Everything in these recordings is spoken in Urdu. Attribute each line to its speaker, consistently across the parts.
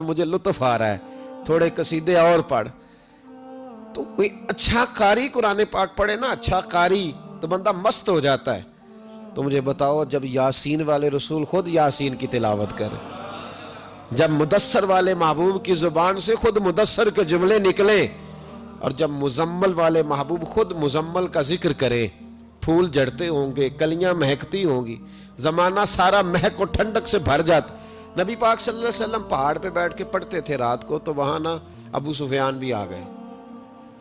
Speaker 1: مجھے لطف آ رہا ہے، تھوڑے قصیدے اور پڑھ. تو کوئی اچھا قاری قرآن پاک پڑھے نا، اچھا قاری، تو بندہ مست ہو جاتا ہے. تو مجھے بتاؤ، جب یاسین والے رسول خود یاسین کی تلاوت کرے، جب مدثر والے محبوب کی زبان سے خود مدثر کے جملے نکلیں، اور جب مزمل والے محبوب خود مزمل کا ذکر کرے، پھول جڑتے ہوں گے، کلیاں مہکتی ہوں گی، زمانہ سارا مہک و ٹھنڈک سے بھر جاتا. نبی پاک صلی اللہ علیہ وسلم پہاڑ پہ بیٹھ کے پڑھتے تھے رات کو، تو وہاں نا ابو سفیان بھی آ گئے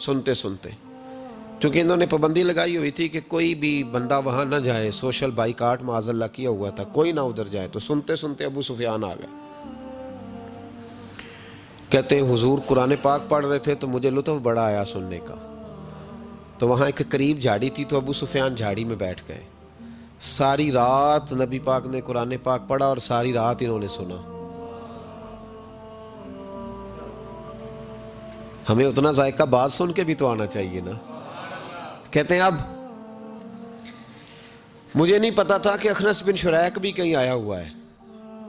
Speaker 1: سنتے سنتے، کیونکہ انہوں نے پابندی لگائی ہوئی تھی کہ کوئی بھی بندہ وہاں نہ جائے، سوشل بائیکاٹ معاذ اللہ کیا ہوا تھا، کوئی نہ ادھر جائے. تو سنتے سنتے ابو سفیان آ گئے. کہتے ہیں حضور قرآن پاک پڑھ رہے تھے تو مجھے لطف بڑا آیا سننے کا. تو وہاں ایک قریب جھاڑی تھی، تو ابو سفیان جھاڑی میں بیٹھ گئے. ساری رات نبی پاک نے قرآن پاک پڑھا اور ساری رات انہوں نے سنا. ہمیں اتنا ذائقہ بات سن کے بھی تو آنا چاہیے نا. کہتے ہیں اب مجھے نہیں پتا تھا کہ اخنس بن شریک بھی کہیں آیا ہوا ہے.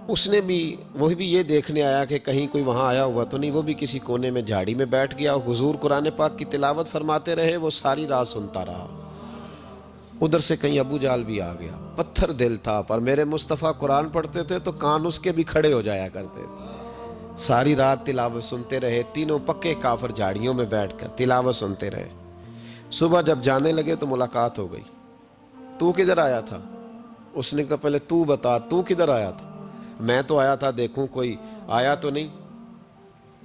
Speaker 1: اس نے بھی، وہی بھی یہ دیکھنے آیا کہ کہیں کوئی وہاں آیا ہوا تو نہیں. وہ بھی کسی کونے میں جھاڑی میں بیٹھ گیا. حضور قرآن پاک کی تلاوت فرماتے رہے، وہ ساری رات سنتا رہا. ادھر سے کہیں ابو جال بھی آ گیا. پتھر دل تھا، پر میرے مصطفیٰ قرآن پڑھتے تھے تو کان اس کے بھی کھڑے ہو جایا کرتے تھے. ساری رات تلاوت سنتے رہے. تینوں پکے کافر جھاڑیوں میں بیٹھ کر تلاوت سنتے رہے. صبح جب جانے لگے تو ملاقات ہو گئی. تو کدھر آیا تھا؟ اس نے کہا پہلے تو بتا، تو کدھر آیا تھا؟ میں تو آیا تھا دیکھوں کوئی آیا تو نہیں.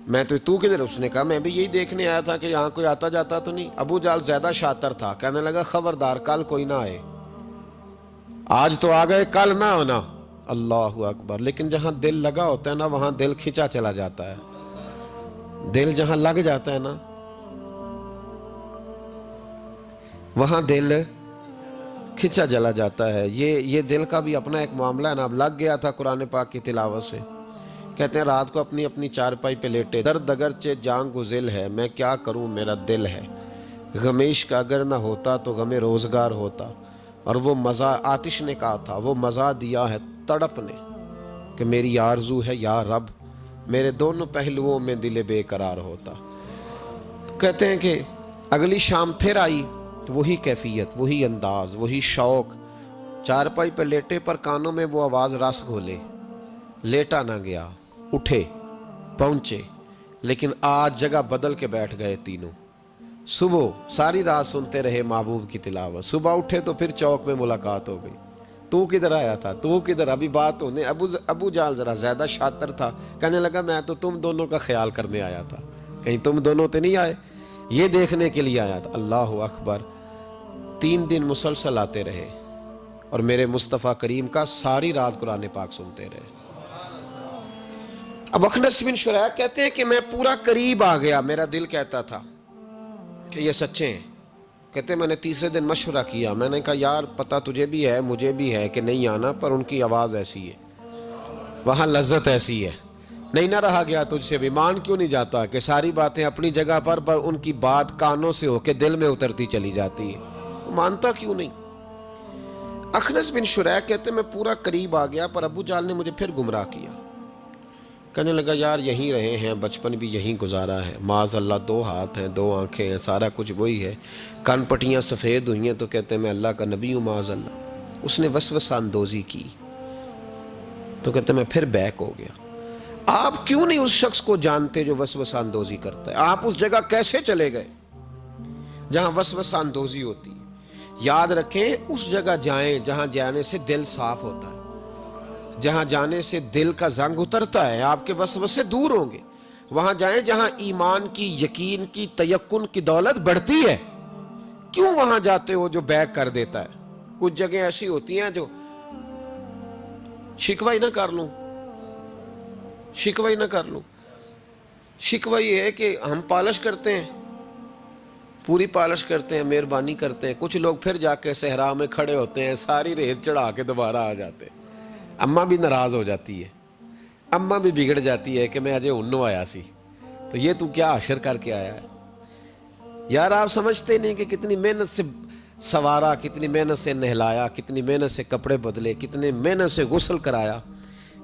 Speaker 1: میں تو کدھر؟ اس نے کہا میں بھی یہی دیکھنے آیا تھا کہ یہاں کوئی آتا جاتا تو نہیں. ابو جال زیادہ شاطر تھا، کہنے لگا خبردار کل کوئی نہ آئے. آج تو آ گئے، کل نہ آنا. اللہ اکبر. لیکن جہاں دل لگا ہوتا ہے نا، وہاں دل کھینچا چلا جاتا ہے. دل جہاں لگ جاتا ہے نا، وہاں دل کھینچا چلا جاتا ہے. یہ دل کا بھی اپنا ایک معاملہ ہے نا. اب لگ گیا تھا قرآن پاک کی تلاوت سے. کہتے ہیں رات کو اپنی اپنی چارپائی پہ لیٹے. درد اگرچہ جان گزل ہے، میں کیا کروں میرا دل ہے. غم عشق اگر نہ ہوتا تو غم روزگار ہوتا. اور وہ مزہ آتش نے کہا تھا، وہ مزہ دیا ہے تڑپ نے، کہ میری آرزو ہے یا رب میرے دونوں پہلوؤں میں دل بے قرار ہوتا. کہتے ہیں کہ اگلی شام پھر آئی، وہی کیفیت، وہی انداز، وہی شوق. چارپائی پہ لیٹے پر کانوں میں وہ آواز رس گھولے. لیٹا نہ گیا، اٹھے پہنچے. لیکن آج جگہ بدل کے بیٹھ گئے تینوں. صبح ساری رات سنتے رہے محبوب کی تلاوت. صبح اٹھے تو پھر چوک میں ملاقات ہو گئی. تو کدھر آیا تھا؟ تو کدھر؟ ابھی بات ہونے. ابو جال ذرا زیادہ شاطر تھا، کہنے لگا میں تو تم دونوں کا خیال کرنے آیا تھا، کہیں تم دونوں تو نہیں آئے، یہ دیکھنے کے لیے آیا تھا. اللہ اکبر. 3 دن مسلسل آتے رہے اور میرے مصطفیٰ کریم کا ساری رات قرآن پاک سنتے رہے. اب اخنس بن شریک کہتے ہیں کہ میں پورا قریب آ گیا. میرا دل کہتا تھا کہ یہ سچے ہیں. کہتے ہیں میں نے تیسرے دن مشورہ کیا. میں نے کہا یار پتہ تجھے بھی ہے مجھے بھی ہے کہ نہیں آنا، پر ان کی آواز ایسی ہے، وہاں لذت ایسی ہے، نہیں نہ رہا گیا تجھ سے بھی. مان کیوں نہیں جاتا کہ ساری باتیں اپنی جگہ پر ان کی بات کانوں سے ہو کے دل میں اترتی چلی جاتی ہے. مانتا کیوں نہیں؟ اخنس بن شریک کہتے میں پورا قریب آ گیا، پر ابو جال نے مجھے پھر گمراہ کیا. کہنے لگا یار یہیں رہے ہیں، بچپن بھی یہیں گزارا ہے، معاذ اللہ 2 ہاتھ ہیں 2 آنکھیں ہیں، سارا کچھ وہی ہے، کان پٹیاں سفید ہوئی ہیں تو کہتے ہیں میں اللہ کا نبی ہوں معاذ اللہ. اس نے وسوسہ اندوزی کی تو کہتے ہیں میں پھر بیک ہو گیا. آپ کیوں نہیں اس شخص کو جانتے جو وسوسہ اندوزی کرتا ہے؟ آپ اس جگہ کیسے چلے گئے جہاں وسوسہ اندوزی ہوتی ہے؟ یاد رکھیں اس جگہ جائیں جہاں جانے سے دل صاف ہوتا ہے، جہاں جانے سے دل کا زنگ اترتا ہے، آپ کے وسوسے دور ہوں گے. وہاں جائیں جہاں ایمان کی، یقین کی، تیقن کی دولت بڑھتی ہے. کیوں وہاں جاتے ہو جو بیک کر دیتا ہے؟ کچھ جگہیں ایسی ہوتی ہیں جو شکوہ ہی نہ کر لوں، شکوہ ہی نہ کر لوں. شکوہ یہ ہے کہ ہم پالش کرتے ہیں، پوری پالش کرتے ہیں، مہربانی کرتے ہیں. کچھ لوگ پھر جا کے صحرا میں کھڑے ہوتے ہیں، ساری ریت چڑھا کے دوبارہ آ جاتے ہیں. اماں بھی ناراض ہو جاتی ہے، اماں بھی بگڑ جاتی ہے کہ میں اجے انہوں آیا سی تو یہ تو کیا حشر کر کے آیا ہے. یار آپ سمجھتے نہیں کہ کتنی محنت سے سوارا، کتنی محنت سے نہلایا، کتنی محنت سے کپڑے بدلے، کتنی محنت سے غسل کرایا،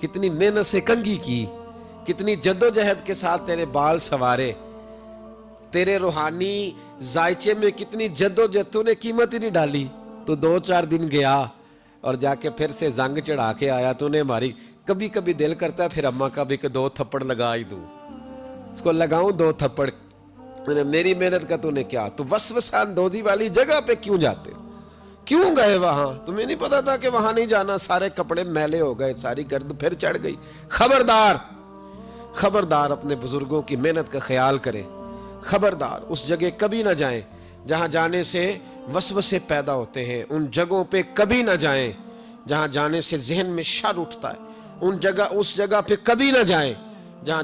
Speaker 1: کتنی محنت سے کنگھی کی، کتنی جدوجہد کے ساتھ تیرے بال سنوارے، تیرے روحانی ذائچے میں کتنی جدوجہد، تو نے قیمت ہی نہیں ڈالی. تو 2-4 دن گیا اور جا کے پھر سے زنگ چڑھا کے آیا. تو نے ہماری کبھی کبھی دل کرتا ہے پھر اماں کا بھی کہ 2 تھپڑ لگا ہی دوں، اس کو لگاؤں 2 تھپڑ. میری محنت کا تو نے کیا، تو وسوسہ اندوزی والی جگہ پہ کیوں جاتے، کیوں گئے وہاں؟ تمہیں نہیں پتا تھا کہ وہاں نہیں جانا؟ سارے کپڑے میلے ہو گئے، ساری گرد پھر چڑھ گئی. خبردار خبردار، اپنے بزرگوں کی محنت کا خیال کریں. خبردار اس جگہ کبھی نہ جائیں جہاں جانے سے وسوسے پیدا ہوتے ہیں. ان جگہوں پہ کبھی نہ جائیں جہاں جانے سے ذہن میں شر اٹھتا ہے. اس جگہ پہ کبھی نہ جائیں جہاں